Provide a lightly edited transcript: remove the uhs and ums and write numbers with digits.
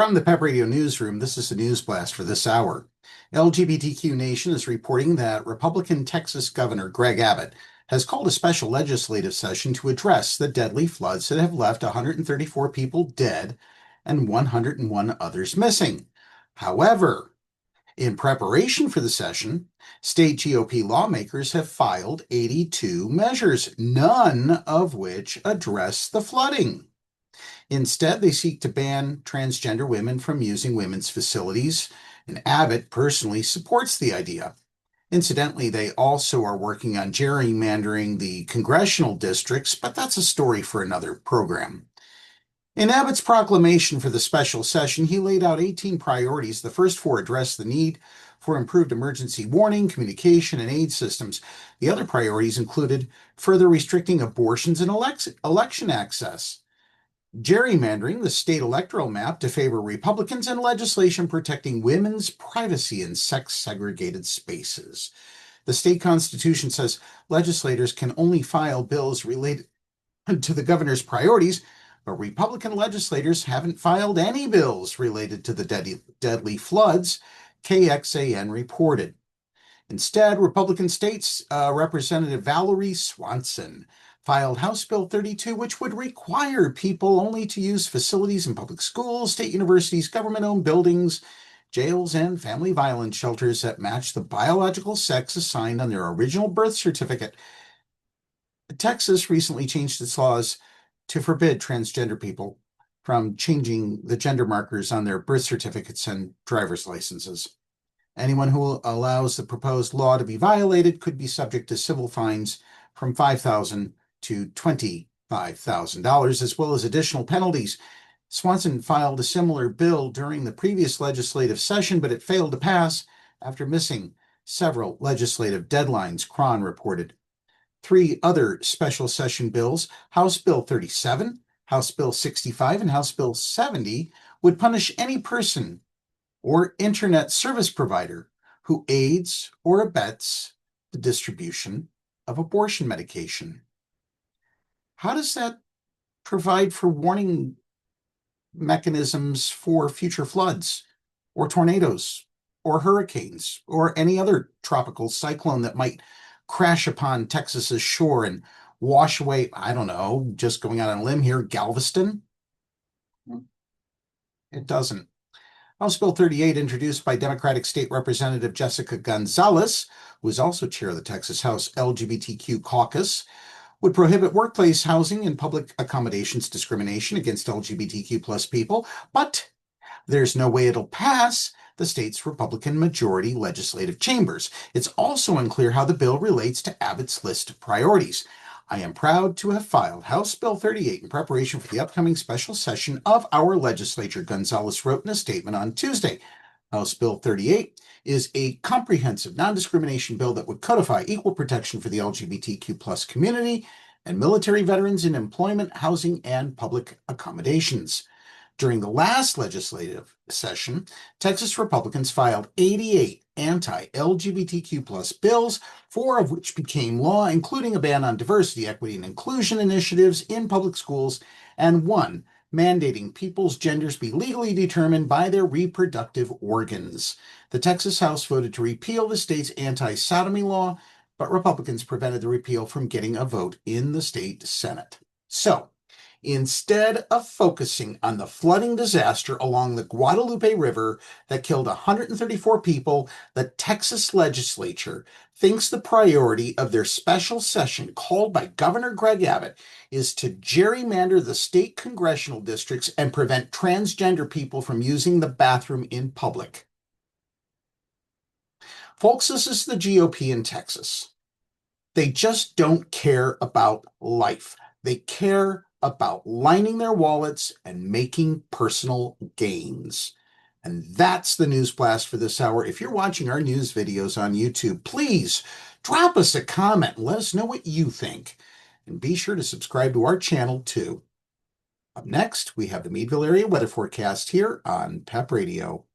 From the PEP Radio Newsroom, this is the news blast for this hour. LGBTQ Nation is reporting that Republican Texas Governor Greg Abbott has called a special legislative session to address the deadly floods that have left 134 people dead and 101 others missing. However, in preparation for the session, state GOP lawmakers have filed 82 measures, none of which address the flooding. Instead, they seek to ban transgender women from using women's facilities, and Abbott personally supports the idea. Incidentally, they also are working on gerrymandering the congressional districts, but that's a story for another program. In Abbott's proclamation for the special session, he laid out 18 priorities. The first four address the need for improved emergency warning, communication, and aid systems. The other priorities included further restricting abortions and election access, gerrymandering the state electoral map to favor Republicans, and legislation protecting women's privacy in sex-segregated spaces. The state constitution says legislators can only file bills related to the governor's priorities, but Republican legislators haven't filed any bills related to the deadly floods, KXAN reported. Instead, Republican State Representative Valerie Swanson filed House Bill 32, which would require people only to use facilities in public schools, state universities, government-owned buildings, jails, and family violence shelters that match the biological sex assigned on their original birth certificate. Texas recently changed its laws to forbid transgender people from changing the gender markers on their birth certificates and driver's licenses. Anyone who allows the proposed law to be violated could be subject to civil fines from $5,000 to $25,000, as well as additional penalties. Swanson filed a similar bill during the previous legislative session, but it failed to pass after missing several legislative deadlines, Cron reported. Three other special session bills, House Bill 37, House Bill 65, and House Bill 70, would punish any person or internet service provider who aids or abets the distribution of abortion medication. How does that provide for warning mechanisms for future floods or tornadoes or hurricanes or any other tropical cyclone that might crash upon Texas's shore and wash away, I don't know, just going out on a limb here, Galveston? It doesn't. House Bill 38, introduced by Democratic State Representative Jessica Gonzalez, who is also chair of the Texas House LGBTQ caucus, would prohibit workplace housing and public accommodations discrimination against LGBTQ plus people, but there's no way it'll pass the state's Republican majority legislative chambers. It's also unclear how the bill relates to Abbott's list of priorities. I am proud to have filed House Bill 38 in preparation for the upcoming special session of our legislature, Gonzalez wrote in a statement on Tuesday. House Bill 38 is a comprehensive non-discrimination bill that would codify equal protection for the LGBTQ plus community and military veterans in employment, housing, and public accommodations. During the last legislative session, Texas Republicans filed 88 anti-LGBTQ plus bills, 4 of which became law, including a ban on diversity, equity, and inclusion initiatives in public schools, and 1 mandating people's genders be legally determined by their reproductive organs. The Texas House voted to repeal the state's anti-sodomy law, but Republicans prevented the repeal from getting a vote in the state Senate. So, instead of focusing on the flooding disaster along the Guadalupe River that killed 134 people, the Texas legislature thinks the priority of their special session, called by Governor Greg Abbott, is to gerrymander the state congressional districts and prevent transgender people from using the bathroom in public. Folks, this is the GOP in Texas. They just don't care about life. They care about lining their wallets and making personal gains. And that's the news blast for this hour. If you're watching our news videos on YouTube, please drop us a comment and let us know what you think. And be sure to subscribe to our channel too. Up next, we have the Meadville area weather forecast here on PEP Radio.